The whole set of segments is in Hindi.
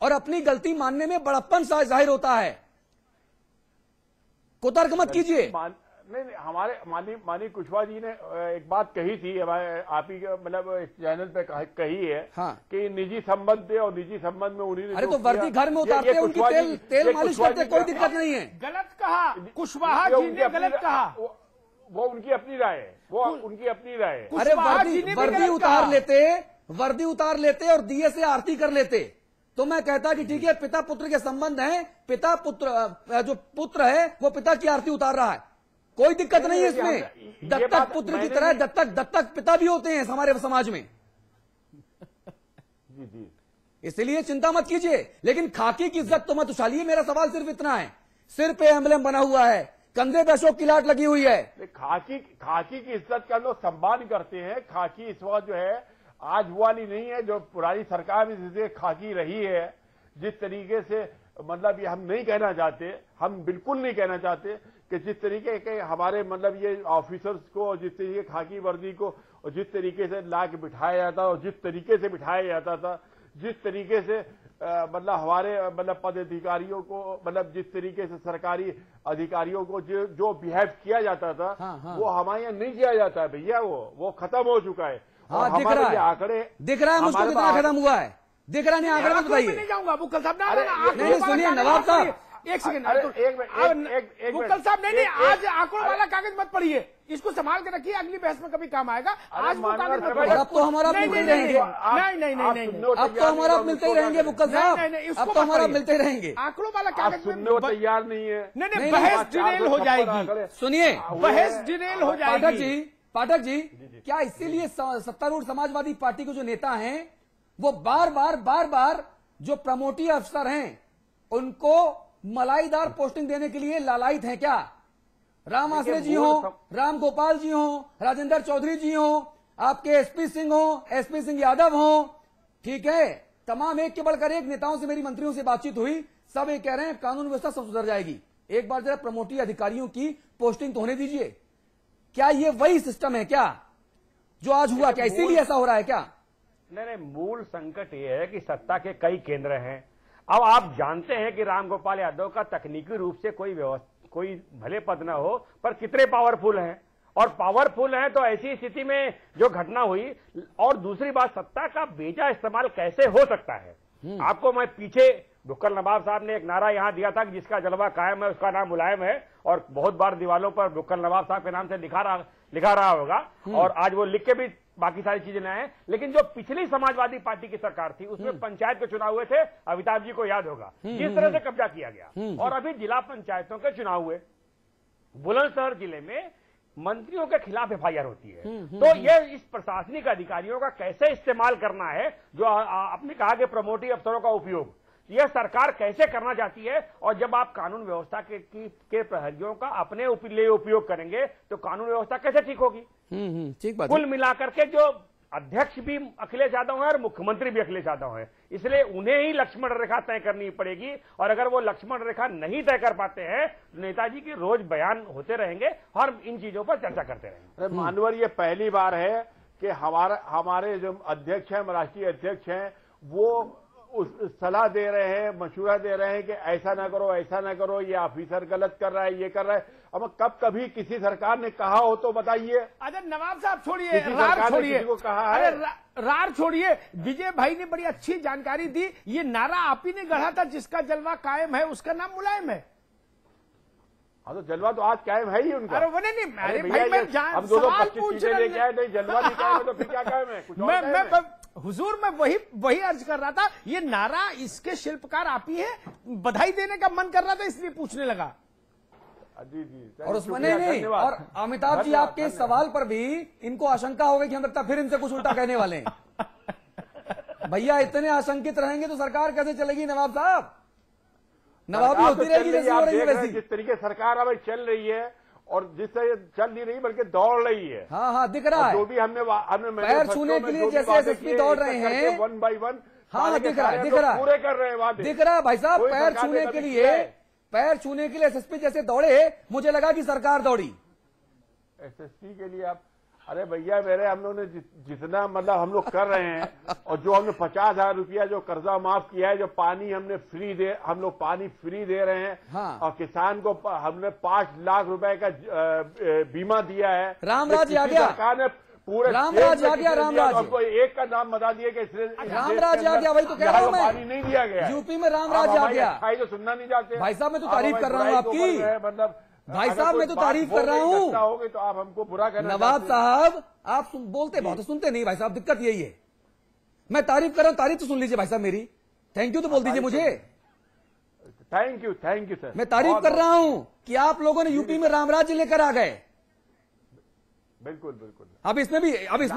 और अपनी गलती मानने में बड़प्पन जाहिर होता है। कुतर्क मत कीजिए। नहीं, हमारे माननीय कुशवाहा जी ने एक बात कही थी, हमारे आप ही मतलब चैनल पे कही है। हाँ। कि निजी संबंध थे और निजी संबंध में उन्हीं ने, अरे तो वर्दी घर में उतारते हैं, उनकी तेल मालिश करते, कोई दिक्कत नहीं है। गलत कहा कुशवाहा जी ने, गलत कहा। वो उनकी अपनी राय है, वो उनकी अपनी राय है। अरे वर्दी उतार लेते और दिए से आरती कर लेते तो मैं कहता कि ठीक है, पिता पुत्र के संबंध हैं, पिता पुत्र जो पुत्र है वो पिता की आरती उतार रहा है, कोई दिक्कत नहीं है इसमें। दत्तक पुत्र की तरह दत्तक पिता भी होते हैं हमारे समाज में। जी, इसलिए चिंता मत कीजिए, लेकिन खाकी की इज्जत तो मत उछालिए। मेरा सवाल सिर्फ इतना है, सिर पे एम्बलम बना हुआ है, कंधे पे अशोक की लाट लगी हुई है। खाकी की इज्जत का लोग सम्मान करते हैं। खाकी इस वक्त जो है आज वाली नहीं है, जो पुरानी सरकार में जिसे खाकी रही है, जिस तरीके से, मतलब ये हम नहीं कहना चाहते, हम बिल्कुल नहीं कहना चाहते कि जिस तरीके के हमारे मतलब ये ऑफिसर्स को, जिस तरीके खाकी वर्दी को और जिस तरीके से ला के बिठाया जाता और जिस तरीके से बिठाया जाता था, जिस तरीके से मतलब हमारे मतलब पदाधिकारियों को, मतलब जिस तरीके से सरकारी अधिकारियों को जो बिहेव किया जाता था, हाँ। वो हमारे यहाँ नहीं किया जाता है भैया। वो खत्म हो चुका है। हाँ, दिख रहा है आंकड़े, दिख रहा है मुझको कितना खत्म हुआ है, दिख रहा नहीं। आंकड़े मत बताइए। नहीं जाऊंगा बुक्कल साहब, नहीं सुनिए नवाब साहब, एक सेकंड, एक बुक्कल साहब नहीं, आज आंकड़ों वाला कागज मत पढ़िए, इसको संभाल के रखिए, अगली बहस में कभी काम आएगा। आज वो कागज मत पढ़िए। अब तो हमारा मिलते ही रहेंगे। नहीं, अब तो हमारा मिलते ही रहेंगे बुक्कल साहब, अब तो हमारा मिलते ही रहेंगे। आंकड़ों वाला कागज सुनने को तैयार नहीं है। नहीं, बहस डिरेल हो जाएगी। सुनिए, बहस डिरेल हो जाएगी। पाठक जी, क्या इसीलिए सत्तारूढ़ समाजवादी पार्टी के जो नेता हैं वो बार बार जो प्रमोटी अफसर हैं उनको मलाईदार पोस्टिंग देने के लिए लालायित हैं क्या? राम आश्रय जी हो, राम गोपाल जी हो, राजेंद्र चौधरी जी हो, आपके एसपी सिंह हो, एसपी सिंह यादव हो, ठीक है, तमाम एक के बढ़कर एक नेताओं से, मेरी मंत्रियों से बातचीत हुई, सब ये कह रहे हैं कानून व्यवस्था सब सुधर जाएगी। एक बार जरा प्रमोटी अधिकारियों की पोस्टिंग तो होने दीजिए। क्या ये वही सिस्टम है क्या जो आज हुआ? क्या इसीलिए ऐसा हो रहा है क्या? नहीं, मूल संकट ये है कि सत्ता के कई केंद्र हैं। अब आप जानते हैं कि रामगोपाल यादव का तकनीकी रूप से कोई भले पद ना हो, पर कितने पावरफुल हैं, और पावरफुल हैं तो ऐसी स्थिति में जो घटना हुई। और दूसरी बात, सत्ता का बेजा इस्तेमाल कैसे हो सकता है? आपको मैं पीछे बुक्कल नवाब साहब ने एक नारा यहां दिया था कि जिसका जलवा कायम है उसका नाम मुलायम है, और बहुत बार दीवालों पर बुक्कल नवाब साहब के नाम से लिखा रहा होगा, और आज वो लिख के भी बाकी सारी चीजें लाए हैं। लेकिन जो पिछली समाजवादी पार्टी की सरकार थी उसमें पंचायत के चुनाव हुए थे, अमिताभ जी को याद होगा जिस तरह से कब्जा किया गया। और अभी जिला पंचायतों के चुनाव हुए, बुलंदशहर जिले में मंत्रियों के खिलाफ एफआईआर होती है। तो ये इस प्रशासनिक अधिकारियों का कैसे इस्तेमाल करना है, जो आपने कहा कि प्रमोटी अफसरों का उपयोग, यह सरकार कैसे करना चाहती है। और जब आप कानून व्यवस्था के प्रहरियों का अपने लिए उपयोग करेंगे तो कानून व्यवस्था कैसे ठीक होगी? ठीक बात। कुल मिलाकर के जो अध्यक्ष भी अखिलेश यादव हैं और मुख्यमंत्री भी अखिलेश यादव हैं, इसलिए उन्हें ही लक्ष्मण रेखा तय करनी पड़ेगी। और अगर वो लक्ष्मण रेखा नहीं तय कर पाते हैं तो नेताजी के रोज बयान होते रहेंगे और इन चीजों पर चर्चा करते रहेंगे। मानवर, ये पहली बार है कि हमारे जो अध्यक्ष हैं, राष्ट्रीय अध्यक्ष हैं, वो सलाह दे रहे हैं, मशूरा दे रहे हैं कि ऐसा ना करो, ऐसा ना करो, ये ऑफिसर गलत कर रहा है, ये कर रहा है। अब कभी किसी सरकार ने कहा हो तो बताइए। अरे नवाब साहब छोड़िए, रार छोड़िए, को कहा है? रार छोड़िए, विजय भाई ने बड़ी अच्छी जानकारी दी। ये नारा आप ही ने गढ़ा था, जिसका जलवा कायम है उसका नाम मुलायम है। हाँ, तो जलवा तो आज कायम है ही उनका। अरे वो नहीं, अरे भाई मैं हम सवाल पूछ रहे हैं, नहीं जलवा नहीं कायम है तो फिर क्या कायम है? कुछ मैं हुजूर मैं वही अर्ज कर रहा था। ये नारा इसके शिल्पकार आप ही है, बधाई देने का मन कर रहा था इसलिए पूछने लगा। जी। और उसमें नहीं, और अमिताभ जी आपके सवाल पर भी इनको आशंका हो गई कि हम लगता फिर इनसे कुछ उल्टा कहने वाले हैं। भैया इतने आशंकित रहेंगे तो सरकार कैसे चलेगी नवाब साहब? नवाबी होती रहेगी जैसी हो रही है वैसी। जिस तरीके सरकार अब चल रही है और जिस तरह चल नहीं रही बल्कि दौड़ रही है। हाँ दिख रहा है। जो भी हमने पैर छूने के लिए जैसे एसएसपी दौड़ रहे हैं, 1 by 1 हाँ दिख रहा है, पूरे कर रहे हैं वादे। दिख रहा है भाई साहब, पैर छूने के लिए एसएसपी जैसे दौड़े, मुझे लगा कि सरकार दौड़ी। एसएसपी के लिए अरे भैया मेरे, हम लोग ने जितना मतलब हम लोग कर रहे हैं और जो हमने 50,000 रुपया जो कर्जा माफ किया है, जो पानी हमने हम लोग पानी फ्री दे रहे हैं। हाँ। और किसान को हमने 5 लाख रुपए का बीमा दिया है। रामराज आ गया, सरकार ने पूरे रामराज आ गया, रामराज आपको एक का नाम बता दिया कि रामराज आ गया, वही तो कह रहा हूं मैं। पानी नहीं दिया गया, यूपी में रामराज आ गया। तो सुनना नहीं चाहते भाई साहब मैं तो तारीफ कर रहा हूँ आपकी, मतलब भाई साहब मैं तो तारीफ कर रहा हूँ। होगी तो आप हमको बुरा कहना नवाब साहब आप बोलते बहुत, सुनते नहीं भाई साहब, दिक्कत यही है। मैं तारीफ कर रहा हूँ, तारीफ तो सुन लीजिए भाई साहब मेरी। थैंक यू तो बोल दीजिए मुझे। Thank you sir. मैं तारीफ कर रहा हूँ कि आप लोगों ने यूपी में रामराज लेकर आ गए। बिल्कुल। अब इसमें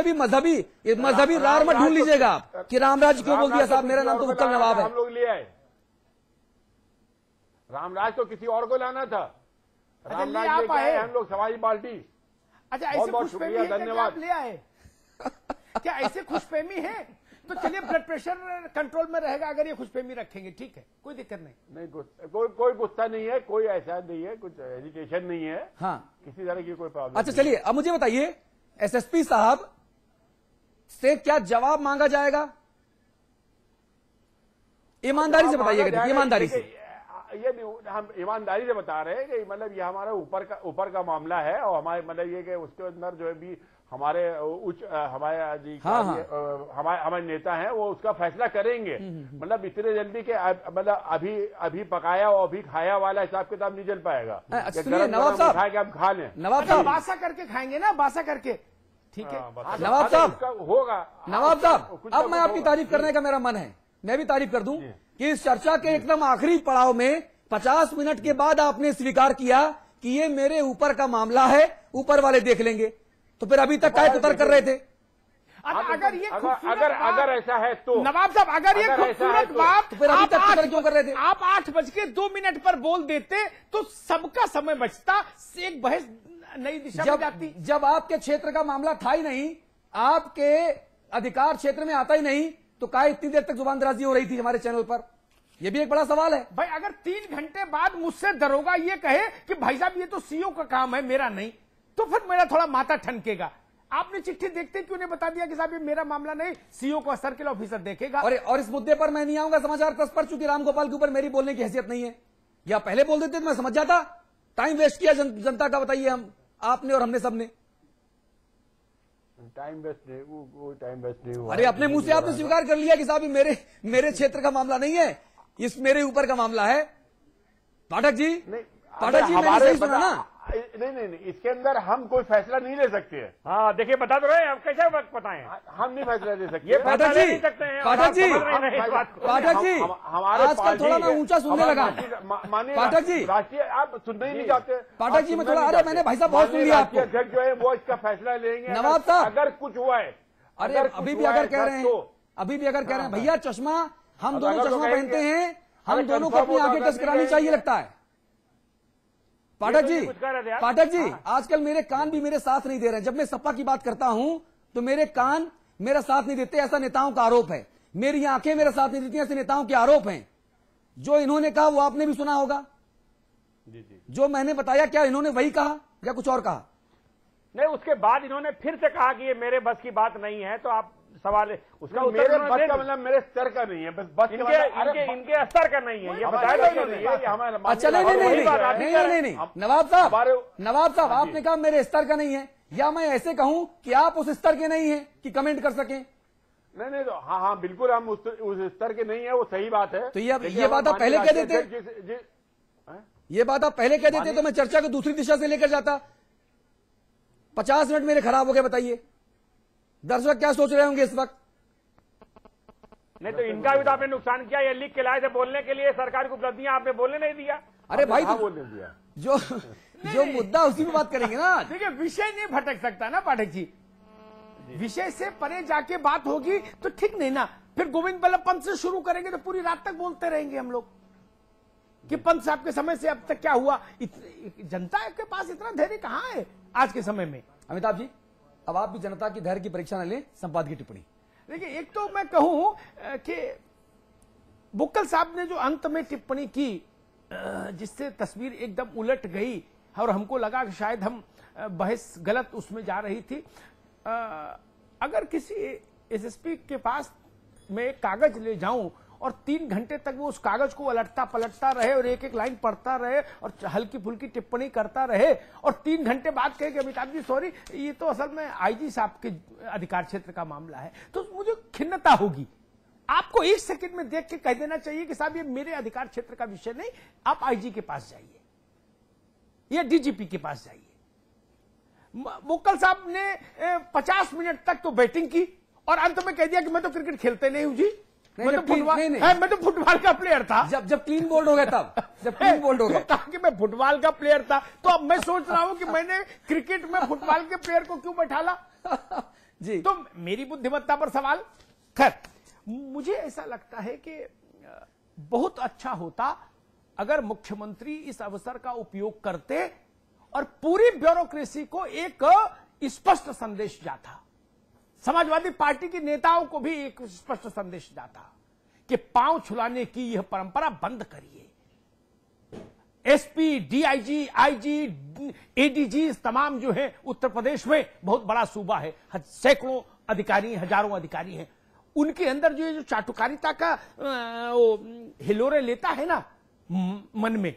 भी मजहबी रार मत ढूंढ लीजिएगा आप कि रामराज क्यों बोल दिया साहब। मेरा नाम तो उत्तम नवाब है। हम लोग ले आए रामराज, तो किसी और को लाना था। रामराज लेके आए हम लोग, समाजवादी पार्टी। अच्छा, ऐसे बहुत खुशफहमी है, धन्यवाद। ले आए क्या ऐसे खुशफहमी है? तो चलिए ब्लड प्रेशर कंट्रोल में रहेगा अगर ये खुशफहमी रखेंगे, ठीक है, कोई दिक्कत नहीं। कोई गुस्सा नहीं है, कोई ऐसा नहीं है, कुछ एजिटेशन नहीं है। हाँ, किसी तरह की कोई प्रॉब्लम। अच्छा चलिए अब मुझे बताइए, एसएसपी साहब से क्या जवाब मांगा जाएगा? ईमानदारी से बताइएगा, ईमानदारी से। ये हम ईमानदारी से बता रहे हैं कि मतलब ये हमारा ऊपर का मामला है और हमारे मतलब ये कि उसके अंदर जो है भी हमारे हमारे नेता हैं वो उसका फैसला करेंगे। मतलब इतने जल्दी के मतलब अभी पकाया और अभी खाया वाला हिसाब किताब नहीं चल पाएगा। नवाब साहब आप खा लें, नवाब साहब बासा करके खाएंगे ना, बासा करके, ठीक है नवाब साहब होगा। नवाब साहब अब मैं आपकी तारीफ करने का मेरा मन है, मैं भी तारीफ कर दूं कि इस चर्चा के एकदम आखिरी पड़ाव में 50 मिनट के बाद आपने स्वीकार किया कि ये मेरे ऊपर का मामला है, ऊपर वाले देख लेंगे। तो फिर अभी तक काय कुतर कर रहे थे? अगर ये अगर ऐसा है तो नवाब साहब, अगर ये खूबसूरत बात तो फिर अभी तक कुतर क्यों कर रहे थे? आप 8:02 पर बोल देते तो सबका समय बचता, एक बहस नई दिशा में जाती। जब आपके क्षेत्र का मामला था ही नहीं, आपके अधिकार क्षेत्र में आता ही नहीं, तो काय इतनी देर तक जुबानदराजी हो रही थी हमारे चैनल पर? यह भी एक बड़ा सवाल है भाई। अगर 3 घंटे बाद मुझसे दरोगा ये कहे कि भाई साहब ये तो सीओ का काम है, मेरा नहीं, तो फिर मेरा थोड़ा माथा ठनकेगा। आपने चिट्ठी देखते क्यों नहीं बता दिया कि साहब ये मेरा मामला नहीं, सीओ को सर्किल ऑफिसर देखेगा? और इस मुद्दे पर मैं नहीं आऊंगा समाचार प्रेस पर, चूंकि रामगोपाल के ऊपर मेरी बोलने की हैसियत नहीं है। या पहले बोल देते तो मैं समझ जाता। टाइम वेस्ट किया जनता का, बताइए हम आपने और हमने सबने। टाइम वेस्ट नहीं हुआ। अरे अपने मुंह से आपने स्वीकार कर लिया कि साहब ये मेरे क्षेत्र का मामला नहीं है, इस मेरे ऊपर का मामला है। पाठक जी मैंने सही सुना ना? नहीं, इसके अंदर हम कोई फैसला नहीं ले सकते हैं। हाँ देखिए, बता दो रहे, आप कैसे बताएं? हम नहीं फैसला ले सकते। ये पाठक जी, पाठक जी, हमारे आजकल थोड़ा मैं ऊंचा सुनने लगा। पाठक जी, राष्ट्रीय आप सुनना ही नहीं चाहते। पाठक जी मैं थोड़ा, अरे मैंने भाई साहब बहुत सुन लिया आपको। अध्यक्ष जो है वो इसका फैसला लेंगे नवाब साहब, अगर कुछ हुआ है। अरे अभी भी अगर कह रहे हैं भैया चश्मा, हम दोनों चश्मा पहनते हैं, हम दोनों को अपनी आंखें टेस्ट करानी चाहिए लगता है। पाठक जी आजकल मेरे कान भी मेरे साथ नहीं दे रहे हैं। जब मैं सपा की बात करता हूं तो मेरे कान मेरा साथ नहीं देते, ऐसा नेताओं का आरोप है। मेरी आंखें मेरा साथ नहीं देती, ऐसे नेताओं के आरोप हैं। जो इन्होंने कहा वो आपने भी सुना होगा। जो मैंने बताया क्या इन्होंने वही कहा या कुछ और कहा? नहीं, उसके बाद इन्होंने फिर से कहा कि ये मेरे बस की बात नहीं है। तो आप सवाल है उसका उत्तर मेरे बस का मतलब मेरे स्तर का नहीं है, बस इनके स्तर का नहीं है, ये बताया इन्होंने। अच्छा नहीं नवाब साहब आपने कहा मेरे स्तर का नहीं है, या मैं ऐसे कहूं कि आप उस स्तर के नहीं हैं कि कमेंट कर सकें? नहीं तो हाँ बिल्कुल हम उस स्तर के नहीं है, वो सही बात है। तो ये बात आप पहले कह देते, ये बात आप पहले कह देते तो मैं चर्चा को दूसरी दिशा से लेकर जाता। 50 मिनट मेरे खराब हो गए। बताइए दर्शक क्या सोच रहे होंगे इस वक्त? नहीं तो इनका भी तो आपने नुकसान किया। ये लिख के लाए थे बोलने के लिए, सरकार की उपलब्धियां आपने बोलने नहीं दिया। अरे भाई तो बोलने दिया, जो मुद्दा उसी में बात करेंगे ना। देखिए विषय नहीं भटक सकता ना पाठक जी, विषय से परे जाके बात होगी तो ठीक नहीं ना। फिर गोविंद बल्लभ पंत से शुरू करेंगे तो पूरी रात तक बोलते रहेंगे हम लोग कि पंत साहब के समय से अब तक क्या हुआ। जनता के पास इतना धैर्य कहां है आज के समय में? अमिताभ जी अब आप भी जनता की धैर्य की परीक्षा न लें, संपादकीय टिप्पणी। देखिए एक तो मैं कहूं कि बुक्कल साहब ने जो अंत में टिप्पणी की जिससे तस्वीर एकदम उलट गई और हमको लगा कि शायद हम बहस गलत उसमें जा रही थी, अगर किसी एसएसपी के पास मैं एक कागज ले जाऊं और 3 घंटे तक वो उस कागज को उलटता पलटता रहे और एक एक लाइन पढ़ता रहे और हल्की फुल्की टिप्पणी करता रहे और 3 घंटे बाद कहे कि अमिताभ जी सॉरी, ये तो असल में आईजी साहब के अधिकार क्षेत्र का मामला है, तो मुझे खिन्नता होगी। आपको 1 सेकंड में देख के कह देना चाहिए कि साहब ये मेरे अधिकार क्षेत्र का विषय नहीं, आप आईजी के पास जाइए या डीजीपी के पास जाइए। मुक्कल साहब ने 50 मिनट तक तो बैटिंग की और अंत में कह दिया कि मैं तो क्रिकेट खेलते नहीं हूं जी, मैं तो फुटबॉल का प्लेयर था। जब क्लीन बोल्ड हो गया तब, जब क्लीन बोल्ड हो गया कहा कि मैं फुटबॉल का प्लेयर था, तो अब मैं सोच रहा हूं कि मैंने क्रिकेट में फुटबॉल के प्लेयर को क्यों बैठाला जी। तो मेरी बुद्धिमत्ता पर सवाल। खैर, मुझे ऐसा लगता है कि बहुत अच्छा होता अगर मुख्यमंत्री इस अवसर का उपयोग करते और पूरी ब्यूरोक्रेसी को एक स्पष्ट संदेश जाता, समाजवादी पार्टी के नेताओं को भी एक स्पष्ट संदेश जाता कि पांव छुलाने की यह परंपरा बंद करिए। एसपी, डीआईजी, आईजी, एडीजी तमाम जो है, उत्तर प्रदेश में बहुत बड़ा सूबा है, सैकड़ों अधिकारी, हजारों अधिकारी हैं, उनके अंदर जो चाटुकारिता का हिलोरे लेता है ना मन में,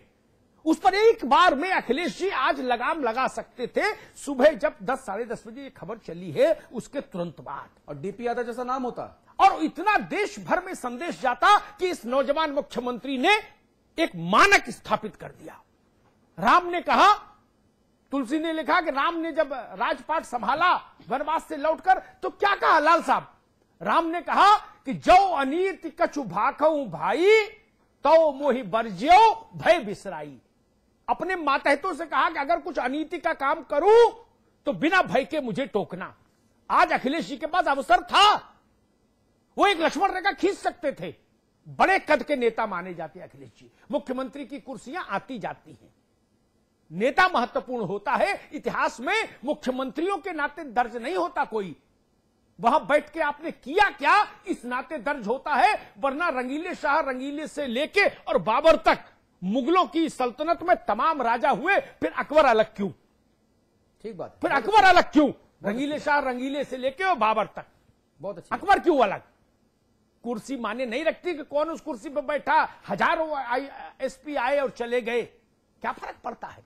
उस पर एक बार में अखिलेश जी आज लगाम लगा सकते थे। सुबह जब 10 साढ़े 10 बजे ये खबर चली है उसके तुरंत बाद, और डीपी यादव जैसा नाम होता और इतना देश भर में संदेश जाता कि इस नौजवान मुख्यमंत्री ने एक मानक स्थापित कर दिया। राम ने कहा, तुलसी ने लिखा कि राम ने जब राजपाट संभाला वनवास से लौटकर तो क्या कहा लाल साहब, राम ने कहा कि जो अनीति कछु भाखऊ भाई तो मोहि बरजियो भय बिसराई। अपने मातहतों से कहा कि अगर कुछ अनीति का काम करूं तो बिना भय के मुझे टोकना। आज अखिलेश जी के पास अवसर था, वो एक लक्ष्मण रेखा खींच सकते थे। बड़े कद के नेता माने जाते हैं अखिलेश जी, मुख्यमंत्री की कुर्सियां आती जाती हैं, नेता महत्वपूर्ण होता है। इतिहास में मुख्यमंत्रियों के नाते दर्ज नहीं होता कोई, वहां बैठ के आपने किया क्या इस नाते दर्ज होता है, वरना रंगीले शाह रंगीले से लेके और बाबर तक मुगलों की सल्तनत में तमाम राजा हुए, फिर अकबर अलग क्यों? ठीक बात, फिर अकबर अलग क्यों? रंगीले शाह रंगीले से लेके और बाबर तक बहुत अच्छा, अकबर क्यों अलग? कुर्सी माने नहीं रखती कि कौन उस कुर्सी पर बैठा, हजारों एसपी आए और चले गए, क्या फर्क पड़ता है?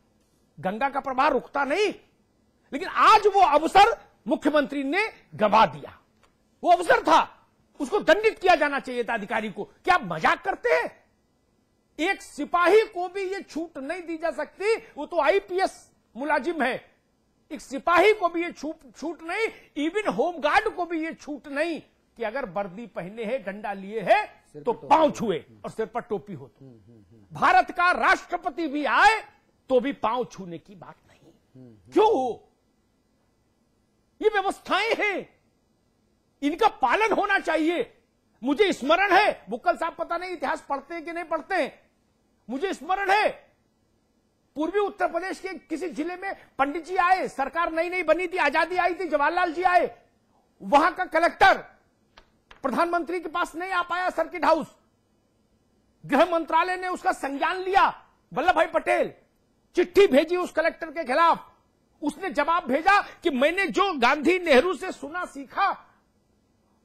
गंगा का प्रवाह रुकता नहीं। लेकिन आज वो अवसर मुख्यमंत्री ने गवा दिया, वो अवसर था, उसको दंडित किया जाना चाहिए था अधिकारी को। क्या मजाक करते हैं? एक सिपाही को भी ये छूट नहीं दी जा सकती, वो तो आईपीएस मुलाजिम है, एक सिपाही को भी ये छूट नहीं, इवन होमगार्ड को भी ये छूट नहीं कि अगर वर्दी पहने हैं, डंडा लिए है तो पांव छुए और सिर पर टोपी हो। तो भारत का राष्ट्रपति भी आए तो भी पांव छूने की बात नहीं। क्यों हो? ये व्यवस्थाएं हैं, इनका पालन होना चाहिए। मुझे स्मरण है, बुक्कल साहब पता नहीं इतिहास पढ़ते हैं कि नहीं पढ़ते हैं, मुझे स्मरण है पूर्वी उत्तर प्रदेश के किसी जिले में पंडित जी आए, सरकार नई नई बनी थी, आजादी आई थी, जवाहरलाल जी आए, वहां का कलेक्टर प्रधानमंत्री के पास नहीं आ पाया सर्किट हाउस, गृह मंत्रालय ने उसका संज्ञान लिया, वल्लभ भाई पटेल चिट्ठी भेजी उस कलेक्टर के खिलाफ, उसने जवाब भेजा कि मैंने जो गांधी नेहरू से सुना सीखा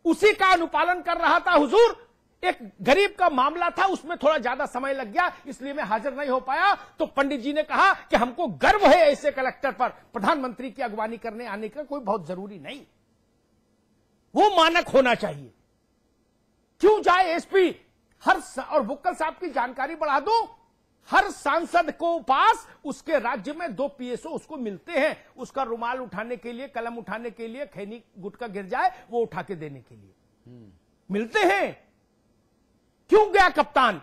उसी का अनुपालन कर रहा था हुजूर, एक गरीब का मामला था, उसमें थोड़ा ज्यादा समय लग गया, इसलिए मैं हाजिर नहीं हो पाया। तो पंडित जी ने कहा कि हमको गर्व है ऐसे कलेक्टर पर, प्रधानमंत्री की अगवानी करने आने का कोई बहुत जरूरी नहीं, वो मानक होना चाहिए। क्यों जाए एसपी? और बुक्कल साहब की जानकारी बढ़ा दूं, हर सांसद को पास उसके राज्य में 2 पीएसओ उसको मिलते हैं, उसका रुमाल उठाने के लिए, कलम उठाने के लिए, खैनी गुटका गिर जाए वो उठा के देने के लिए मिलते हैं। क्यों गया कप्तान?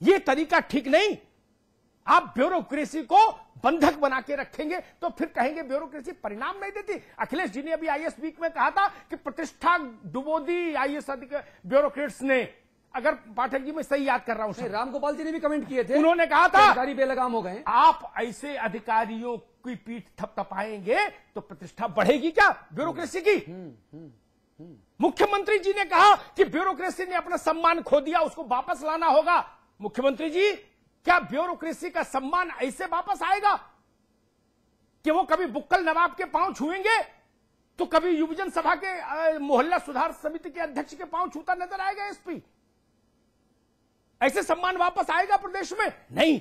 ये तरीका ठीक नहीं। आप ब्यूरोक्रेसी को बंधक बना के रखेंगे तो फिर कहेंगे ब्यूरोक्रेसी परिणाम नहीं देती। अखिलेश जी ने अभी आईएएस वीक में कहा था कि प्रतिष्ठा डुबो दी आईएएस ब्यूरोक्रेट्स ने। अगर पाठक जी मैं सही याद कर रहा हूं, रामगोपाल जी ने भी कमेंट किए थे, उन्होंने कहा था अधिकारी बेलगाम हो गए। आप ऐसे अधिकारियों की पीठ थपथपाएंगे तो प्रतिष्ठा बढ़ेगी क्या ब्यूरोक्रेसी की? मुख्यमंत्री जी ने कहा कि ब्यूरोक्रेसी ने अपना सम्मान खो दिया, उसको वापस लाना होगा। मुख्यमंत्री जी, क्या ब्यूरोक्रेसी का सम्मान ऐसे वापस आएगा? कि वो कभी बुक्कल नवाब के पांव छुएंगे तो कभी युवजन सभा के मोहल्ला सुधार समिति के अध्यक्ष के पांव छूता नजर आएगा एसपी? ऐसे सम्मान वापस आएगा प्रदेश में? नहीं।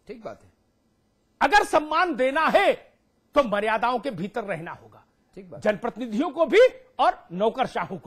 ठीक बात है। अगर सम्मान देना है तो मर्यादाओं के भीतर रहना होगा, ठीक बात। जनप्रतिनिधियों को भी और नौकरशाहों को।